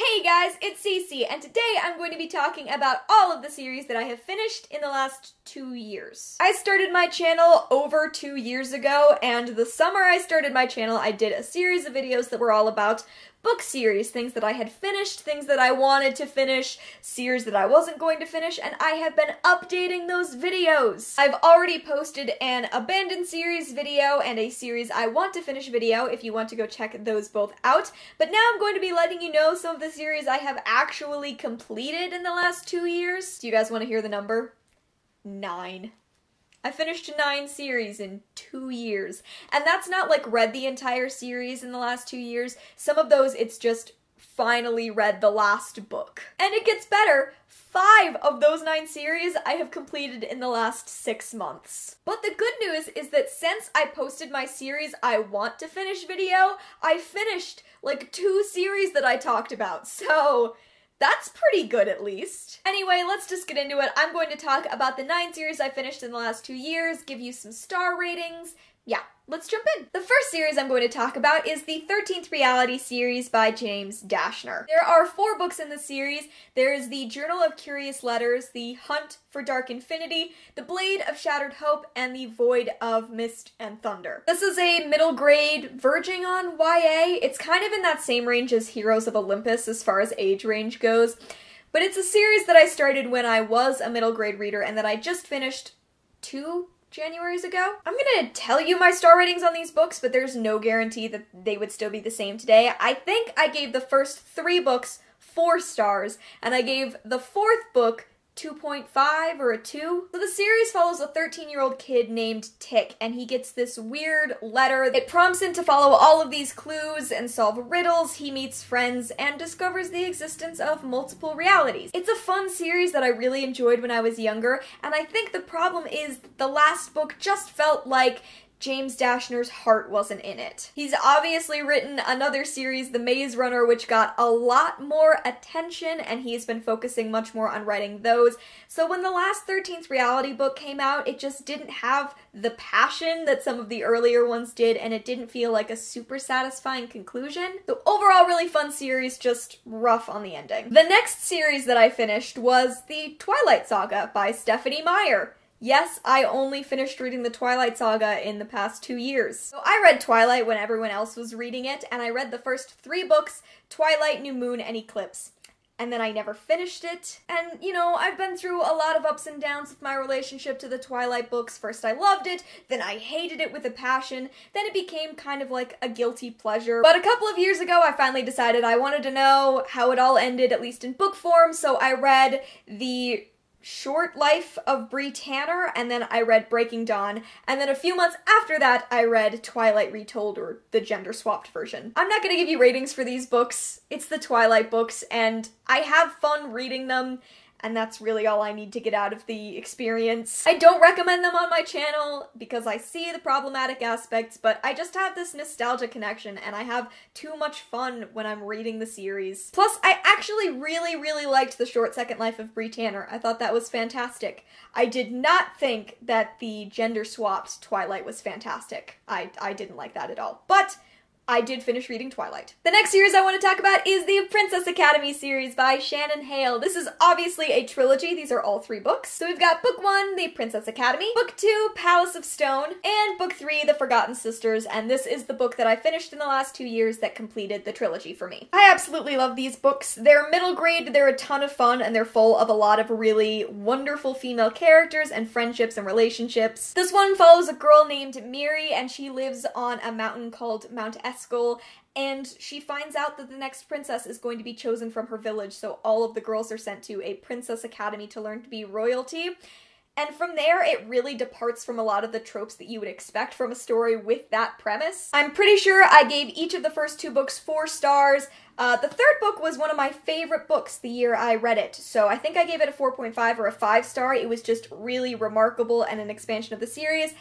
Hey guys, it's Cece, and today I'm going to be talking about all of the series that I have finished in the last 2 years. I started my channel over 2 years ago, and the summer I started my channel, I did a series of videos that were all about book series, things that I had finished, things that I wanted to finish, series that I wasn't going to finish, and I have been updating those videos. I've already posted an abandoned series video and a series I want to finish video if you want to go check those both out, but now I'm going to be letting you know some of the series I have actually completed in the last 2 years. Do you guys want to hear the number? 9. I finished 9 series in 2 years. And that's not like read the entire series in the last 2 years. Some of those, it's just finally read the last book. And it gets better. 5 of those 9 series I have completed in the last 6 months. But the good news is that since I posted my series I want to finish video, I finished like 2 series that I talked about. So that's pretty good, at least. Anyway, let's just get into it. I'm going to talk about the 9 series I finished in the last 2 years, give you some star ratings. Yeah, let's jump in. The first series I'm going to talk about is the 13th Reality series by James Dashner. There are 4 books in the series. There is the Journal of Curious Letters, the Hunt for Dark Infinity, the Blade of Shattered Hope, and the Void of Mist and Thunder. This is a middle grade verging on YA. It's kind of in that same range as Heroes of Olympus as far as age range goes, but it's a series that I started when I was a middle grade reader and that I just finished 2 Januaries ago. I'm gonna tell you my star ratings on these books, but there's no guarantee that they would still be the same today. I think I gave the first 3 books 4 stars, and I gave the 4th book 2.5 or a 2. So the series follows a 13-year-old kid named Tick, and he gets this weird letter. It prompts him to follow all of these clues and solve riddles. He meets friends and discovers the existence of multiple realities. It's a fun series that I really enjoyed when I was younger, and I think the problem is the last book just felt like James Dashner's heart wasn't in it. He's obviously written another series, The Maze Runner, which got a lot more attention, and he's been focusing much more on writing those. So when the last 13th Reality book came out, it just didn't have the passion that some of the earlier ones did, and it didn't feel like a super satisfying conclusion. So overall, really fun series, just rough on the ending. The next series that I finished was the Twilight Saga by Stephanie Meyer. Yes, I only finished reading the Twilight Saga in the past 2 years. So I read Twilight when everyone else was reading it, and I read the first 3 books, Twilight, New Moon, and Eclipse. And then I never finished it. And, you know, I've been through a lot of ups and downs with my relationship to the Twilight books. First I loved it, then I hated it with a passion, then it became kind of like a guilty pleasure. But a couple of years ago I finally decided I wanted to know how it all ended, at least in book form, so I read the Short Life of Bree Tanner, and then I read Breaking Dawn, and then a few months after that I read Twilight Retold, or the gender-swapped version. I'm not gonna give you ratings for these books. It's the Twilight books, and I have fun reading them, and that's really all I need to get out of the experience. I don't recommend them on my channel because I see the problematic aspects, but I just have this nostalgia connection and I have too much fun when I'm reading the series. Plus, I actually really liked The Short Second Life of Bree Tanner. I thought that was fantastic. I did not think that the gender-swapped Twilight was fantastic. I didn't like that at all. But I did finish reading Twilight. The next series I want to talk about is the Princess Academy series by Shannon Hale. This is obviously a trilogy. These are all 3 books. So we've got book 1, The Princess Academy, book 2, Palace of Stone, and book 3, The Forgotten Sisters, and this is the book that I finished in the last 2 years that completed the trilogy for me. I absolutely love these books. They're middle grade, they're a ton of fun, and they're full of a lot of really wonderful female characters and friendships and relationships. This one follows a girl named Miri, and she lives on a mountain called Mount Escol, and she finds out that the next princess is going to be chosen from her village, so all of the girls are sent to a princess academy to learn to be royalty. And from there, it really departs from a lot of the tropes that you would expect from a story with that premise. I'm pretty sure I gave each of the first 2 books 4 stars. The 3rd book was one of my favorite books the year I read it, so I think I gave it a 4.5 or a 5 star. It was just really remarkable and an expansion of the series.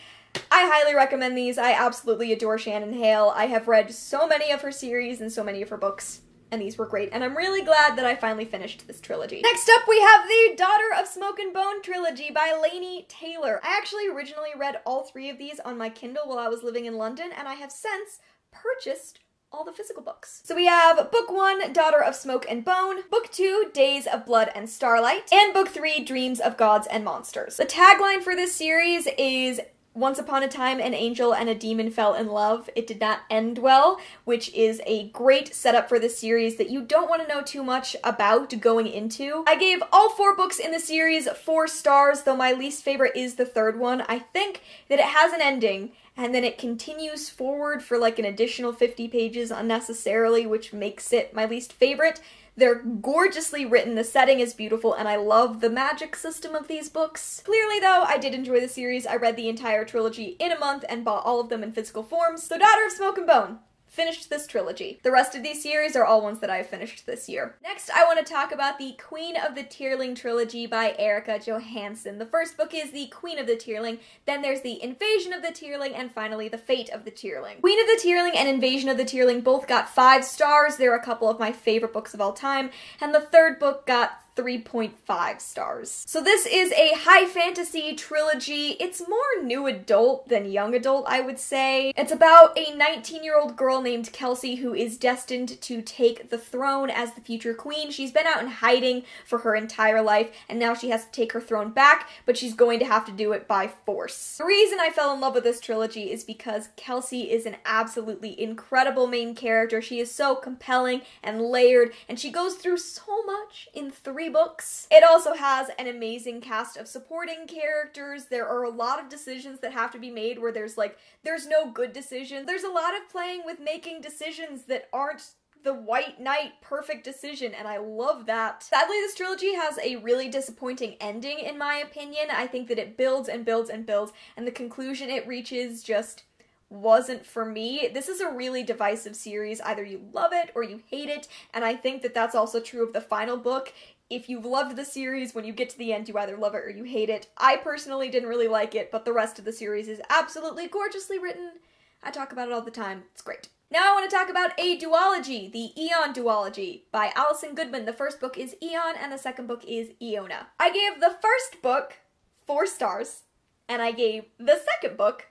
I highly recommend these. I absolutely adore Shannon Hale. I have read so many of her series and so many of her books, and these were great, and I'm really glad that I finally finished this trilogy. Next up, we have the Daughter of Smoke and Bone trilogy by Laini Taylor. I actually originally read all 3 of these on my Kindle while I was living in London, and I have since purchased all the physical books. So we have Book 1, Daughter of Smoke and Bone, Book 2, Days of Blood and Starlight, and Book 3, Dreams of Gods and Monsters. The tagline for this series is once upon a time, an angel and a demon fell in love. It did not end well, which is a great setup for this series that you don't want to know too much about going into. I gave all 4 books in the series 4 stars, though my least favorite is the 3rd one. I think that it has an ending, and then it continues forward for like an additional 50 pages unnecessarily, which makes it my least favorite. They're gorgeously written, the setting is beautiful, and I love the magic system of these books. Clearly, though, I did enjoy the series. I read the entire trilogy in a month and bought all of them in physical forms. So Daughter of Smoke and Bone finished this trilogy. The rest of these series are all ones that I've finished this year. Next, I want to talk about the Queen of the Tearling trilogy by Erika Johansen. The first book is the Queen of the Tearling, then there's the Invasion of the Tearling, and finally the Fate of the Tearling. Queen of the Tearling and Invasion of the Tearling both got 5 stars. They're a couple of my favorite books of all time, and the 3rd book got 3.5 stars. So this is a high fantasy trilogy. It's more new adult than young adult, I would say. It's about a 19-year-old girl named Kelsey who is destined to take the throne as the future queen. She's been out in hiding for her entire life, and now she has to take her throne back, but she's going to have to do it by force. The reason I fell in love with this trilogy is because Kelsey is an absolutely incredible main character. She is so compelling and layered, and she goes through so much in 3 books. It also has an amazing cast of supporting characters. There are a lot of decisions that have to be made where there's no good decision. There's a lot of playing with making decisions that aren't the White Knight perfect decision, and I love that. Sadly, this trilogy has a really disappointing ending, in my opinion. I think that it builds and builds and builds, and the conclusion it reaches just wasn't for me. This is a really divisive series. Either you love it or you hate it, and I think that that's also true of the final book. If you've loved the series, when you get to the end, you either love it or you hate it. I personally didn't really like it, but the rest of the series is absolutely gorgeously written. I talk about it all the time. It's great. Now I want to talk about a duology, the Aeon Duology by Alison Goodman. The first book is Aeon, and the second book is Aeona. I gave the first book 4 stars, and I gave the second book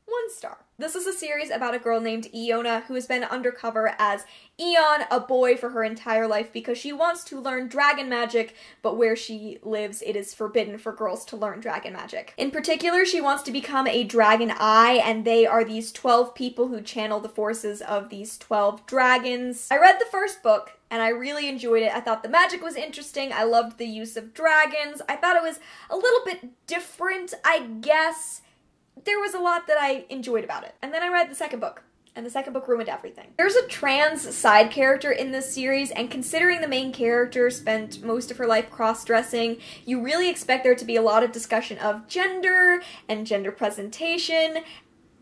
1 star. This is a series about a girl named Aeona who has been undercover as Aeon, a boy, for her entire life because she wants to learn dragon magic, but where she lives it is forbidden for girls to learn dragon magic. In particular, she wants to become a dragon eye, and they are these 12 people who channel the forces of these 12 dragons. I read the first book, and I really enjoyed it. I thought the magic was interesting. I loved the use of dragons. I thought it was a little bit different, I guess. There was a lot that I enjoyed about it. And then I read the second book, and the second book ruined everything. There's a trans side character in this series, and considering the main character spent most of her life cross-dressing, you really expect there to be a lot of discussion of gender and gender presentation,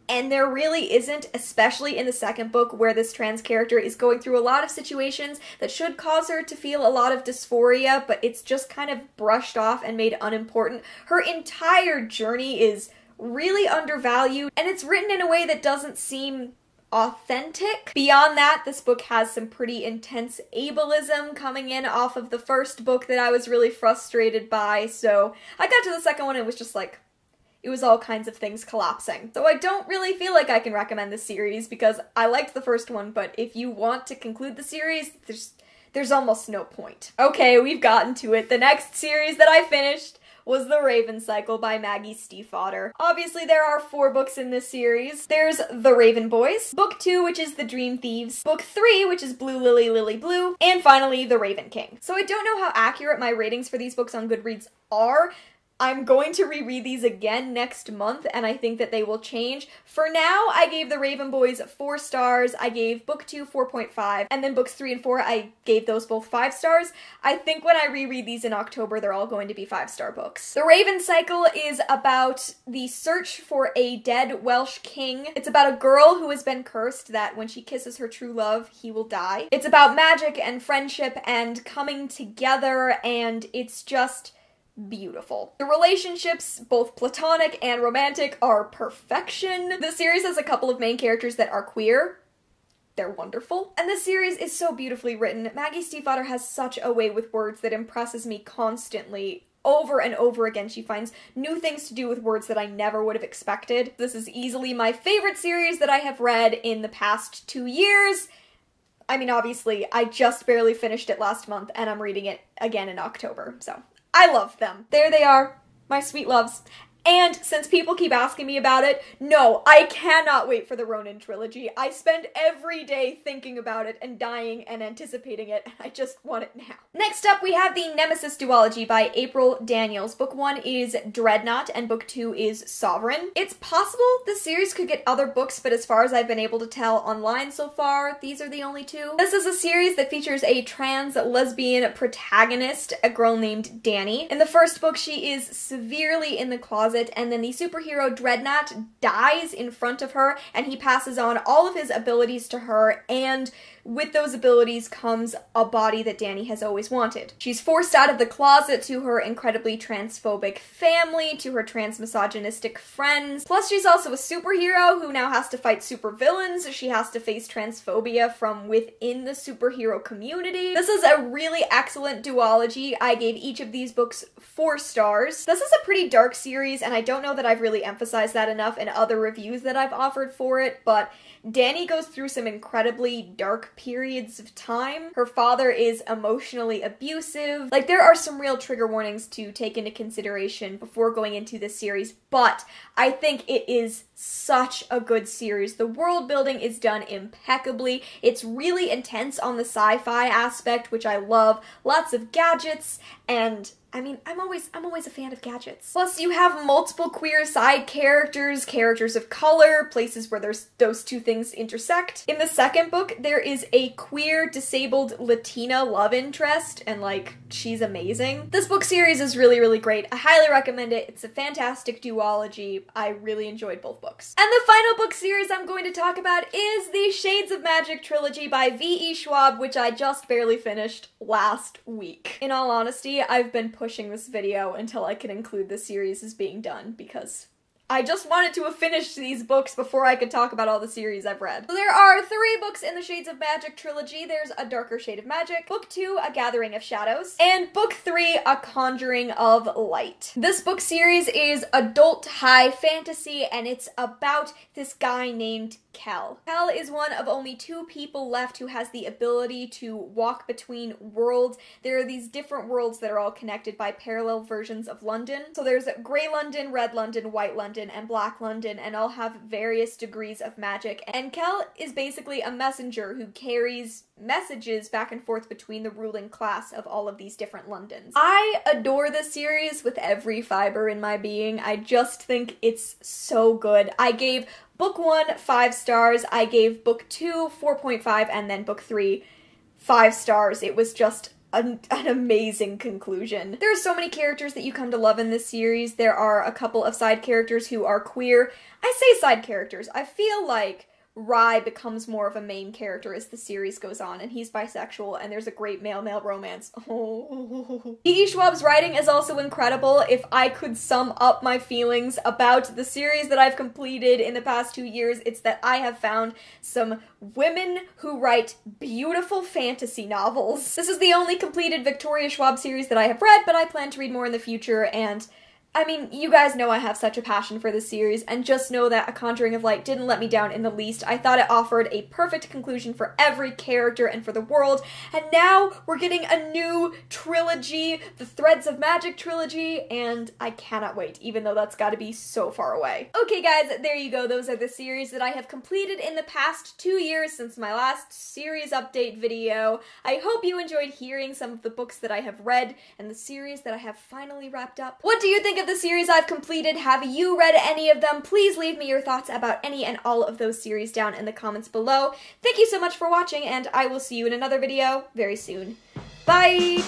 and there really isn't, especially in the second book where this trans character is going through a lot of situations that should cause her to feel a lot of dysphoria, but it's just kind of brushed off and made unimportant. Her entire journey is really undervalued, and it's written in a way that doesn't seem authentic. Beyond that, this book has some pretty intense ableism coming in off of the first book that I was really frustrated by, so I got to the second one and it was just like, it was all kinds of things collapsing. So I don't really feel like I can recommend this series because I liked the first one, but if you want to conclude the series, there's almost no point. Okay, we've gotten to it. The next series that I finished was The Raven Cycle by Maggie Stiefvater. Obviously, there are 4 books in this series. There's The Raven Boys, Book 2, which is The Dream Thieves, Book 3, which is Blue Lily, Lily Blue, and finally, The Raven King. So I don't know how accurate my ratings for these books on Goodreads are. I'm going to reread these again next month, and I think that they will change. For now, I gave The Raven Boys 4 stars, I gave Book 2 4.5, and then Books 3 and 4, I gave those both 5 stars. I think when I reread these in October, they're all going to be 5-star books. The Raven Cycle is about the search for a dead Welsh king. It's about a girl who has been cursed that when she kisses her true love, he will die. It's about magic and friendship and coming together, and it's just beautiful. The relationships, both platonic and romantic, are perfection. The series has a couple of main characters that are queer. They're wonderful. And this series is so beautifully written. Maggie Stiefvater has such a way with words that impresses me constantly. over and over again. She finds new things to do with words that I never would have expected. This is easily my favorite series that I have read in the past 2 years. I mean, obviously, I just barely finished it last month, and I'm reading it again in October, so I love them. There they are, my sweet loves. And since people keep asking me about it, no, I cannot wait for the Ronin trilogy. I spend every day thinking about it and dying and anticipating it, and I just want it now. Next up, we have the Nemesis Duology by April Daniels. Book 1 is Dreadnought, and Book 2 is Sovereign. It's possible the series could get other books, but as far as I've been able to tell online so far, these are the only two. This is a series that features a trans lesbian protagonist, a girl named Danny. In the first book, she is severely in the closet, and then the superhero Dreadnought dies in front of her, and he passes on all of his abilities to her, and with those abilities comes a body that Danny has always wanted. She's forced out of the closet to her incredibly transphobic family, to her trans-misogynistic friends. Plus, she's also a superhero who now has to fight supervillains. She has to face transphobia from within the superhero community. This is a really excellent duology. I gave each of these books 4 stars. This is a pretty dark series, and I don't know that I've really emphasized that enough in other reviews that I've offered for it, but Danny goes through some incredibly dark periods of time. Her father is emotionally abusive. Like, there are some real trigger warnings to take into consideration before going into this series, but I think it is such a good series. The world building is done impeccably. It's really intense on the sci-fi aspect, which I love. Lots of gadgets, and I mean, I'm always a fan of gadgets. Plus, you have multiple queer side characters, characters of color, places where those two things intersect. In the second book, there is a queer, disabled Latina love interest, and like, she's amazing. This book series is really, really great. I highly recommend it. It's a fantastic duology. I really enjoyed both books. And the final book series I'm going to talk about is the Shades of Magic trilogy by V.E. Schwab, which I just barely finished last week. In all honesty, I've been pushing this video until I can include the series as being done, because I just wanted to have finished these books before I could talk about all the series I've read. So there are 3 books in the Shades of Magic trilogy. There's A Darker Shade of Magic, Book 2, A Gathering of Shadows, and Book 3, A Conjuring of Light. This book series is adult high fantasy, and it's about this guy named Kel. Kel is one of only 2 people left who has the ability to walk between worlds. There are these different worlds that are all connected by parallel versions of London. So there's Grey London, Red London, White London, and Black London, and all have various degrees of magic. And Kel is basically a messenger who carries messages back and forth between the ruling class of all of these different Londons. I adore this series with every fiber in my being. I just think it's so good. I gave Book 1 5 stars, I gave Book 2 4.5, and then Book 3 5 stars. It was just an amazing conclusion. There are so many characters that you come to love in this series. There are a couple of side characters who are queer. I say side characters. I feel like Rye becomes more of a main character as the series goes on, and he's bisexual, and there's a great male-male romance. Oh. E.E. Schwab's writing is also incredible. If I could sum up my feelings about the series that I've completed in the past 2 years, it's that I have found some women who write beautiful fantasy novels. This is the only completed Victoria Schwab series that I have read, but I plan to read more in the future, and I mean, you guys know I have such a passion for this series, and just know that A Conjuring of Light didn't let me down in the least. I thought it offered a perfect conclusion for every character and for the world, and now we're getting a new trilogy, the Threads of Magic trilogy, and I cannot wait, even though that's gotta be so far away. Okay guys, there you go. Those are the series that I have completed in the past 2 years since my last series update video. I hope you enjoyed hearing some of the books that I have read and the series that I have finally wrapped up. What do you think of the series I've completed? Have you read any of them? Please leave me your thoughts about any and all of those series down in the comments below. Thank you so much for watching, and I will see you in another video very soon. Bye!